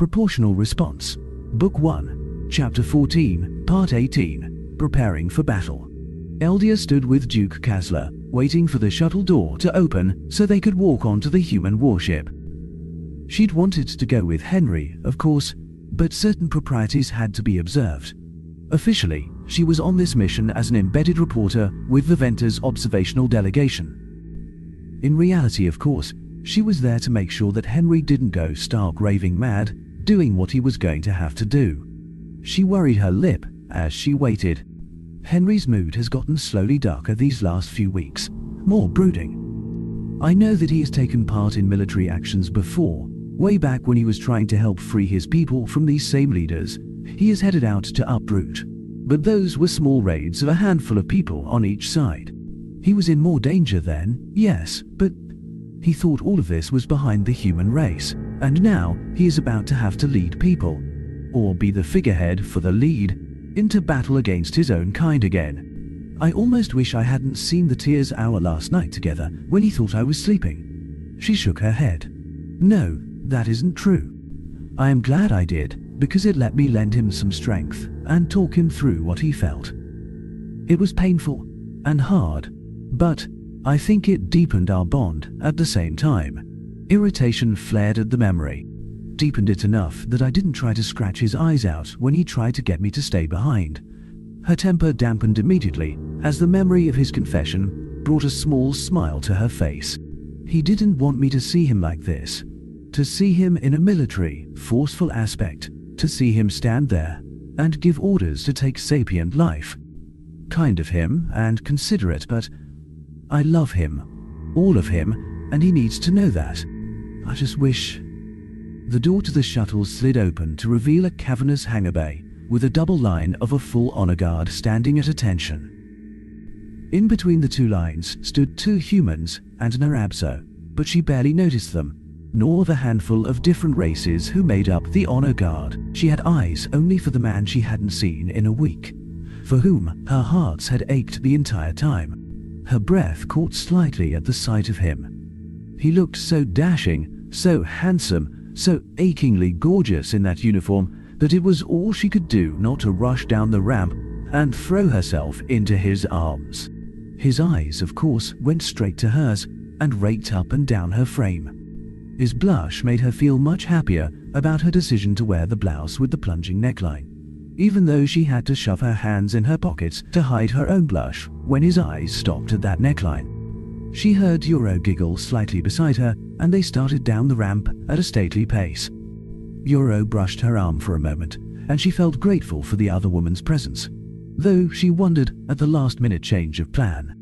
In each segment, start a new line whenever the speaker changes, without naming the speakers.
Proportional Response. Book 1, Chapter 14, Part 18, Preparing for Battle. Eldia stood with Duke Kasler, waiting for the shuttle door to open so they could walk onto the human warship. She'd wanted to go with Henry, of course, but certain proprieties had to be observed. Officially, she was on this mission as an embedded reporter with the Venter's observational delegation. In reality, of course, she was there to make sure that Henry didn't go stark raving mad, doing what he was going to have to do. She worried her lip as she waited. Henry's mood has gotten slowly darker these last few weeks, more brooding. I know that he has taken part in military actions before, way back when he was trying to help free his people from these same leaders. He is headed out to uproot, but those were small raids of a handful of people on each side. He was in more danger then, yes, but he thought all of this was behind the human race, and now he is about to have to lead people, or be the figurehead for the lead, into battle against his own kind again. I almost wish I hadn't seen the tears hour last night together when he thought I was sleeping. She shook her head. No, that isn't true. I am glad I did, because it let me lend him some strength and talk him through what he felt. It was painful and hard, but I think it deepened our bond at the same time. Irritation flared at the memory, deepened it enough that I didn't try to scratch his eyes out when he tried to get me to stay behind. Her temper dampened immediately as the memory of his confession brought a small smile to her face. He didn't want me to see him like this, to see him in a military, forceful aspect, to see him stand there and give orders to take sapient life. Kind of him and considerate, but I love him, all of him, and he needs to know that. I just wish... The door to the shuttle slid open to reveal a cavernous hangar bay with a double line of a full honor guard standing at attention. In between the two lines stood two humans and an Arabzo, but she barely noticed them, nor the handful of different races who made up the honor guard. She had eyes only for the man she hadn't seen in a week, for whom her hearts had ached the entire time. Her breath caught slightly at the sight of him. He looked so dashing, so handsome, so achingly gorgeous in that uniform that it was all she could do not to rush down the ramp and throw herself into his arms. His eyes, of course, went straight to hers and raked up and down her frame. His blush made her feel much happier about her decision to wear the blouse with the plunging neckline, even though she had to shove her hands in her pockets to hide her own blush when his eyes stopped at that neckline. She heard Euro giggle slightly beside her, and they started down the ramp at a stately pace. Euro brushed her arm for a moment, and she felt grateful for the other woman's presence, though she wondered at the last-minute change of plan.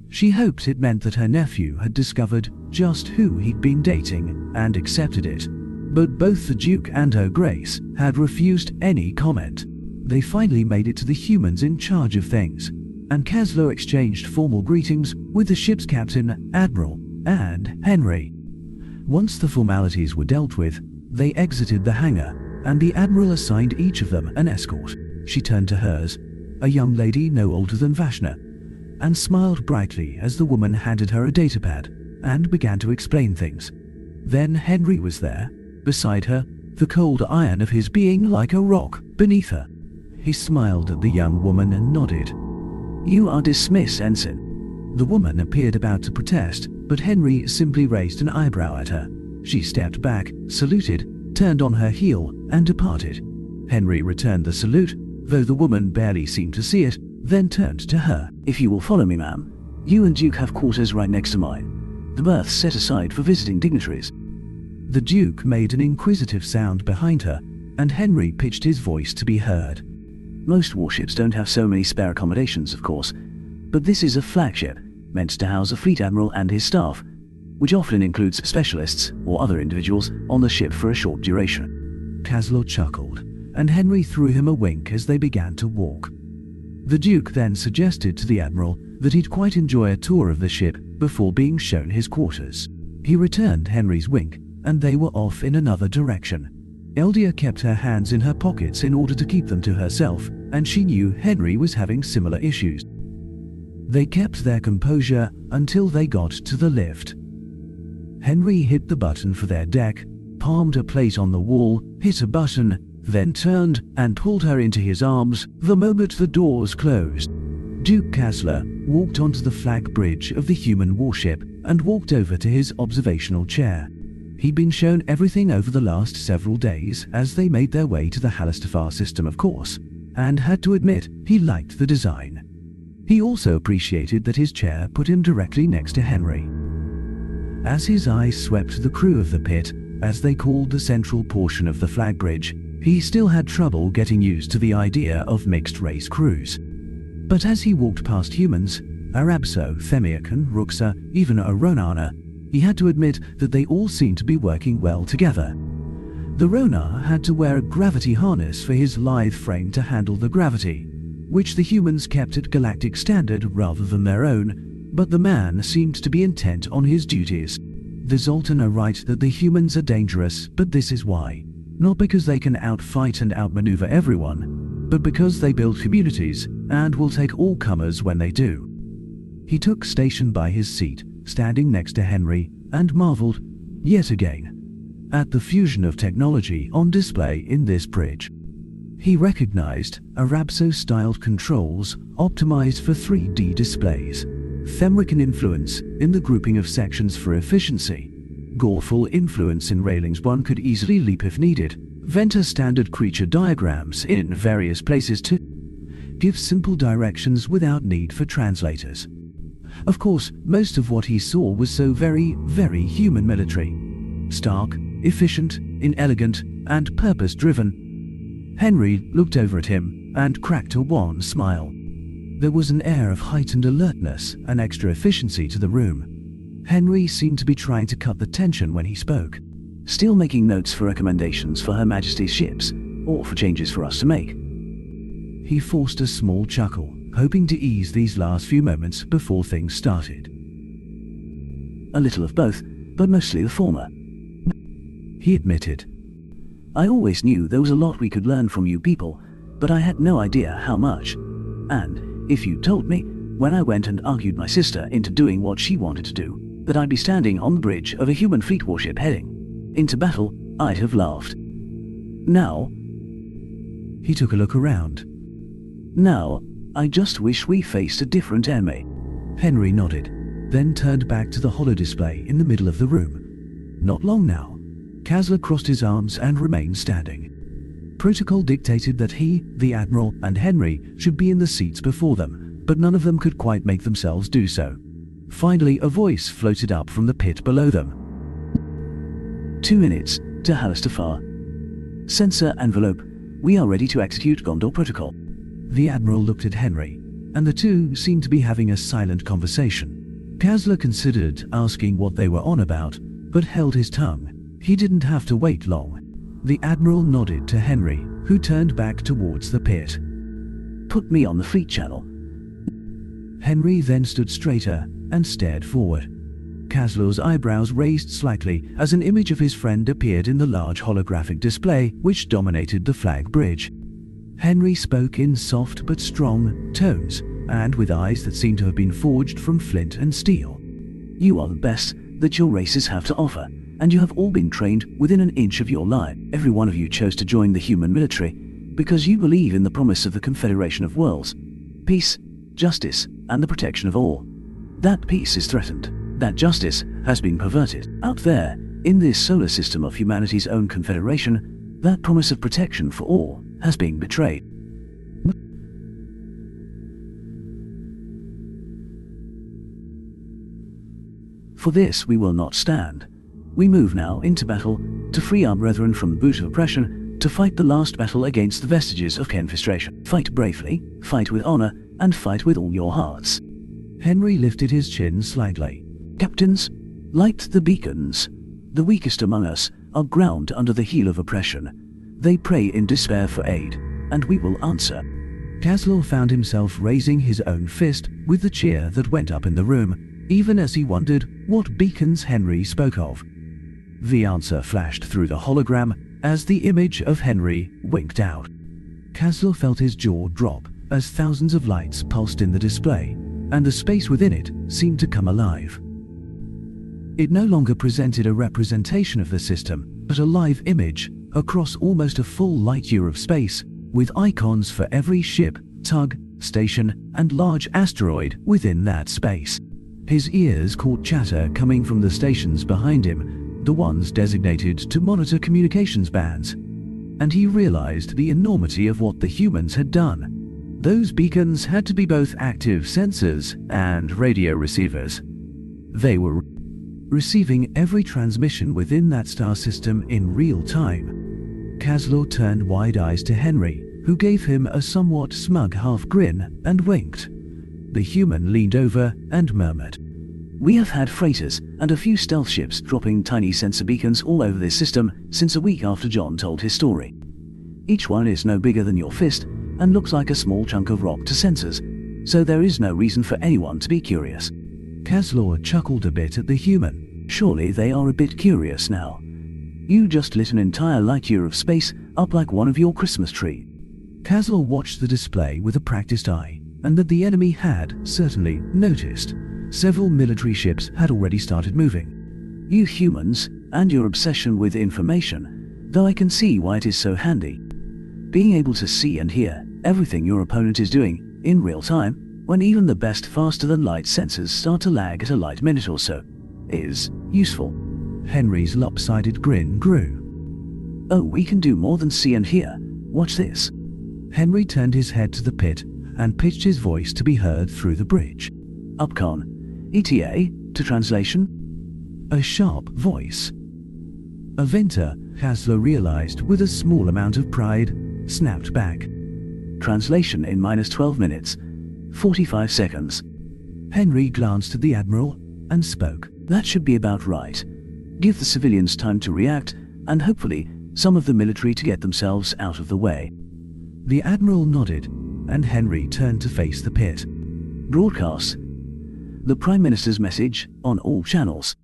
She hoped it meant that her nephew had discovered just who he'd been dating and accepted it, but both the Duke and her Grace had refused any comment. They finally made it to the humans in charge of things, and Kasler exchanged formal greetings with the ship's captain, Admiral, and Henry. Once the formalities were dealt with, they exited the hangar, and the Admiral assigned each of them an escort. She turned to hers, a young lady no older than Vashna, and smiled brightly as the woman handed her a datapad and began to explain things. Then Henry was there, beside her, the cold iron of his being like a rock beneath her. He smiled at the young woman and nodded. "You are dismissed, Ensign." The woman appeared about to protest, but Henry simply raised an eyebrow at her. She stepped back, saluted, turned on her heel, and departed. Henry returned the salute, though the woman barely seemed to see it, then turned to her. "If you will follow me, ma'am. You and Duke have quarters right next to mine. The berths set aside for visiting dignitaries." The Duke made an inquisitive sound behind her, and Henry pitched his voice to be heard. "Most warships don't have so many spare accommodations, of course, but this is a flagship, meant to house a fleet admiral and his staff, which often includes specialists or other individuals on the ship for a short duration." Kasler chuckled, and Henry threw him a wink as they began to walk. The Duke then suggested to the Admiral that he'd quite enjoy a tour of the ship before being shown his quarters. He returned Henry's wink, and they were off in another direction. Eldia kept her hands in her pockets in order to keep them to herself, and she knew Henry was having similar issues. They kept their composure until they got to the lift. Henry hit the button for their deck, palmed a plate on the wall, hit a button, then turned and pulled her into his arms the moment the doors closed. Duke Kasler walked onto the flag bridge of the human warship and walked over to his observational chair. He'd been shown everything over the last several days as they made their way to the Halistafar system, of course, and had to admit he liked the design. He also appreciated that his chair put him directly next to Henry. As his eyes swept the crew of the pit, as they called the central portion of the flag bridge, he still had trouble getting used to the idea of mixed-race crews. But as he walked past humans, Arabso, Themiakan, Ruxa, even a Ronana, he had to admit that they all seemed to be working well together. The Ronar had to wear a gravity harness for his lithe frame to handle the gravity, which the humans kept at galactic standard rather than their own, but the man seemed to be intent on his duties. The Zoltan are right that the humans are dangerous, but this is why. Not because they can outfight and outmaneuver everyone, but because they build communities and will take all comers when they do. He took station by his seat, standing next to Henry, and marveled, yet again, at the fusion of technology on display in this bridge. He recognized Arabso-styled controls optimized for 3D displays, Themrican influence in the grouping of sections for efficiency, Gorful influence in railings one could easily leap if needed, Venter standard creature diagrams in various places to give simple directions without need for translators. Of course, most of what he saw was so very, very human military. Stark, efficient, inelegant, and purpose-driven. Henry looked over at him and cracked a wan smile. There was an air of heightened alertness and extra efficiency to the room. Henry seemed to be trying to cut the tension when he spoke. Still making notes for recommendations for Her Majesty's ships, or for changes for us to make. He forced a small chuckle, hoping to ease these last few moments before things started.
A little of both, but mostly the former,
he admitted.
I always knew there was a lot we could learn from you people, but I had no idea how much. And, if you told me, when I went and argued my sister into doing what she wanted to do, that I'd be standing on the bridge of a human fleet warship heading into battle, I'd have laughed. Now,
he took a look around.
Now, I just wish we faced a different enemy.
Henry nodded, then turned back to the holodisplay in the middle of the room. Not long now. Kasler crossed his arms and remained standing. Protocol dictated that he, the Admiral, and Henry should be in the seats before them, but none of them could quite make themselves do so. Finally, a voice floated up from the pit below them.
2 minutes to Halistafar. Sensor envelope. We are ready to execute Gondor Protocol.
The Admiral looked at Henry, and the two seemed to be having a silent conversation. Kasler considered asking what they were on about, but held his tongue. He didn't have to wait long. The Admiral nodded to Henry, who turned back towards the pit.
Put me on the fleet channel.
Henry then stood straighter and stared forward. Kasler's eyebrows raised slightly as an image of his friend appeared in the large holographic display which dominated the flag bridge. Henry spoke in soft but strong tones, and with eyes that seemed to have been forged from flint and steel.
You are the best that your races have to offer, and you have all been trained within an inch of your life. Every one of you chose to join the human military because you believe in the promise of the Confederation of Worlds. Peace, justice, and the protection of all. That peace is threatened. That justice has been perverted. Out there, in this solar system of humanity's own confederation, that promise of protection for all has been betrayed. For this we will not stand. We move now into battle to free our brethren from the boot of oppression, to fight the last battle against the vestiges of confistration. Fight bravely, fight with honor, and fight with all your hearts.
Henry lifted his chin slightly.
Captains, light the beacons. The weakest among us are ground under the heel of oppression. They pray in despair for aid, and we will answer.
Kasler found himself raising his own fist with the cheer that went up in the room, even as he wondered what beacons Henry spoke of. The answer flashed through the hologram as the image of Henry winked out. Kasler felt his jaw drop as thousands of lights pulsed in the display, and the space within it seemed to come alive. It no longer presented a representation of the system, but a live image across almost a full light year of space, with icons for every ship, tug, station, and large asteroid within that space. His ears caught chatter coming from the stations behind him, the ones designated to monitor communications bands, and he realized the enormity of what the humans had done. Those beacons had to be both active sensors and radio receivers. They were receiving every transmission within that star system in real time. Kaslo turned wide eyes to Henry, who gave him a somewhat smug half grin and winked. The human leaned over and murmured,
"We have had freighters and a few stealth ships dropping tiny sensor beacons all over this system since a week after John told his story. Each one is no bigger than your fist and looks like a small chunk of rock to sensors, so there is no reason for anyone to be curious."
Kaslo chuckled a bit at the human.
"Surely they are a bit curious now. You just lit an entire light year of space up like one of your Christmas tree."
Kaslo watched the display with a practiced eye, and that the enemy had certainly noticed. Several military ships had already started moving.
"You humans, and your obsession with information, though I can see why it is so handy. Being able to see and hear everything your opponent is doing in real time, when even the best faster-than-light sensors start to lag at a light minute or so, is useful."
Henry's lopsided grin grew.
"Oh, we can do more than see and hear. Watch this."
Henry turned his head to the pit and pitched his voice to be heard through the bridge.
"Upcon, ETA, to translation."
A sharp voice. Aventa, Kaslo realized with a small amount of pride, snapped back.
"Translation in -12 minutes, 45 seconds.
Henry glanced at the Admiral and spoke.
"That should be about right. Give the civilians time to react, and hopefully some of the military to get themselves out of the way."
The Admiral nodded, and Henry turned to face the pit.
"Broadcast. The Prime Minister's message on all channels."